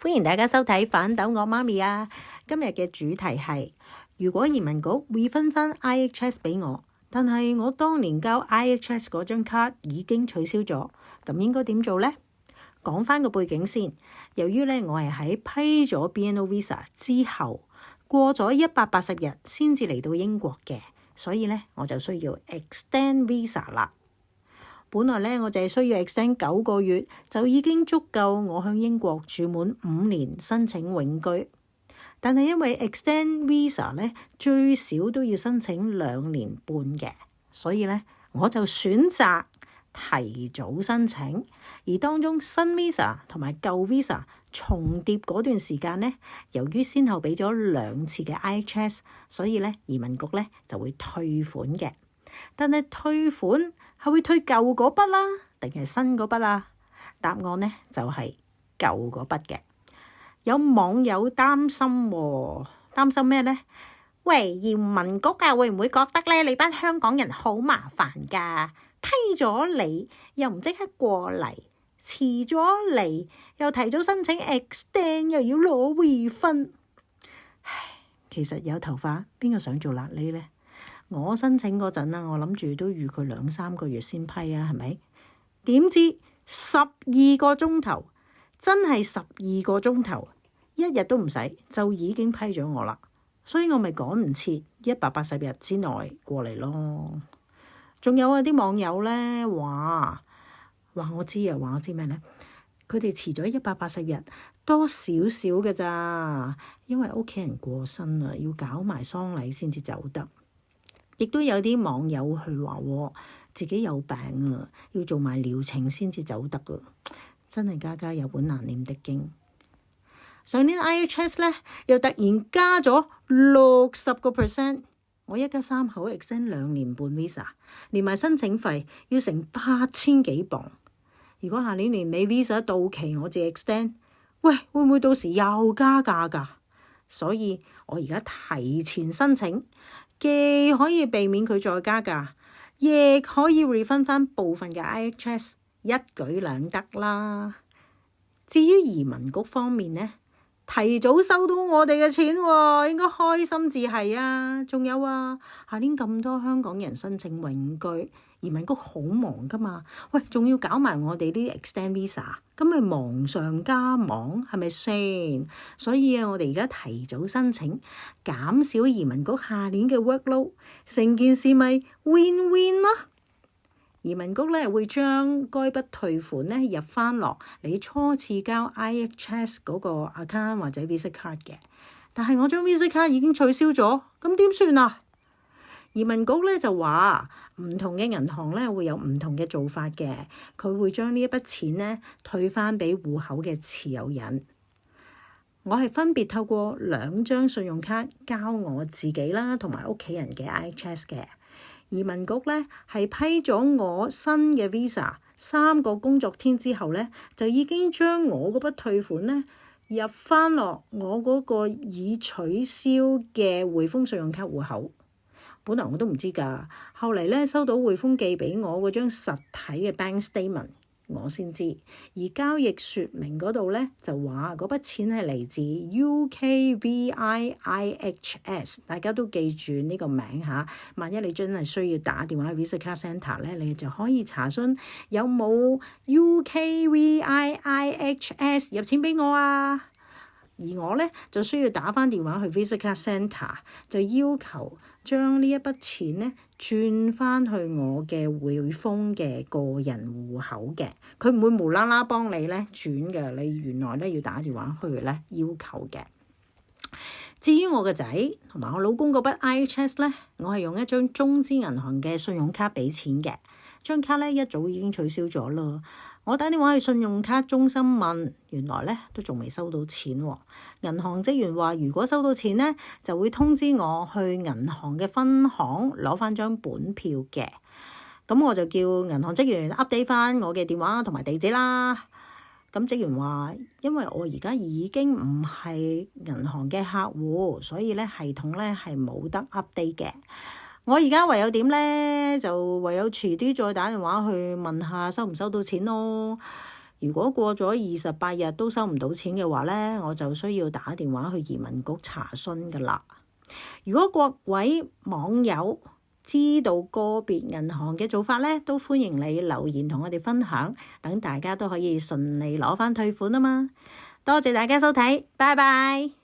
歡迎大家收睇反斗我媽咪啊！今日嘅主題係：如果移民局會分翻 IHS 俾我，但係我當年交 IHS 嗰張卡已經取消咗，咁應該點做呢？講翻個背景先。由於咧我係喺批咗 BNO Visa 之後，過咗180日先至嚟到英國嘅，所以咧我就需要 extend visa 啦。本來咧我就係需要 extend 9個月，就已經足夠我向英國住滿5年申請永居。但係因為 extend visa 咧最少都要申請2年半嘅，所以咧我就選擇提早申請。而當中新 visa 同埋舊 visa 重疊嗰段時間咧，由於先後俾咗2次嘅 IHS， 所以咧移民局咧就會退款嘅。但係退款係會退舊嗰筆啦，定係新嗰筆啊？答案咧就係舊嗰筆嘅。有網友擔心喎，擔心咩咧？喂，移民局啊，會唔會覺得咧你班香港人好麻煩㗎？批咗你又唔即刻過嚟，遲咗嚟又提早申請 extend 又要攞refund。唉，其實有頭髮邊個想做癩痢咧？我申請嗰陣我諗住都預佢2-3個月先批啊，係咪？點知12個鐘頭，真係12個鐘頭，一日都唔使就已經批咗我啦，所以我咪趕唔切180日之內過嚟咯。仲有啲網友咧話我知咩咧？佢哋遲咗180日多少少嘅咋，因為屋企人過身啊，要搞埋喪禮先至走得。亦都有啲網友去話自己有病啊，要做埋療程先至走得啊！真係家家有本難念的經。上年 IHS 咧又突然加咗60%，我一家3口 extend 2年半 visa， 連埋申請費要成8000幾磅。如果下年年尾 visa 到期我自 extend， 喂，會唔會到時又加價㗎？所以我而家提前申請，既可以避免佢再加價，亦可以 refund 翻部分嘅 IHS， 一舉兩得啦。至於移民局方面呢，提早收到我哋嘅錢喎，應該開心至係啊！仲有啊，下年咁多香港人申請永居，移民局好忙噶嘛？喂，仲要搞埋我哋啲 extend visa， 咁咪忙上加忙，係咪先？所以啊，我哋而家提早申請，減少移民局下年嘅 workload， 成件事咪 win-win 咯。移民局咧會將該筆退款咧入翻落你初次交 IHS 嗰個 account 或者 Visa card 嘅，但係我張 Visa card 已經取消咗，咁點算啊？移民局咧就話唔同嘅銀行咧會有唔同嘅做法嘅，佢會將呢一筆錢咧退翻俾戶口嘅持有人。我係分別透過2張信用卡交我自己啦同埋屋企人嘅 IHS 嘅。移民局咧係批咗我新嘅 visa 3個工作天之後咧，就已經將我嗰筆退款咧入翻落我嗰個已取消嘅匯豐信用卡戶口。本來我都唔知㗎，後嚟咧收到匯豐寄俾我嗰張實體嘅 bank statement， 我先知。而交易説明嗰度咧就話嗰筆錢係嚟自 UKVIIHS， 大家都記住呢個名嚇。萬一你真係需要打電話去 Visa Card Centre 咧，你就可以查詢有冇 UKVIIHS 入錢俾我啊。而我咧就需要打翻電話去 Visa Card Centre， 就要求將呢一筆錢咧轉翻去我嘅匯豐嘅個人戶口嘅，佢唔會無啦啦幫你咧轉嘅，你原來咧要打電話去咧要求嘅。至於我個仔同埋我老公嗰筆 IHS 咧，我係用一張中資銀行嘅信用卡俾錢嘅，張卡咧一早已經取消咗啦。我打電話去信用卡中心問，原來咧都仲未收到錢喎。銀行職員話，如果收到錢咧，就會通知我去銀行嘅分行攞翻張本票嘅。咁我就叫銀行職員 update 翻我嘅電話同埋地址啦。咁職員話，因為我而家已經唔係銀行嘅客戶，所以咧系統咧係冇得 update 嘅。我而家唯有點咧，就唯有遲啲再打電話去問下收唔收到錢咯。如果過咗28日都收唔到錢嘅話呢，我就需要打電話去移民局查詢㗎喇。如果各位網友知道個別銀行嘅做法呢，都歡迎你留言同我哋分享，等大家都可以順利攞返退款啊嘛。多謝大家收睇，拜拜。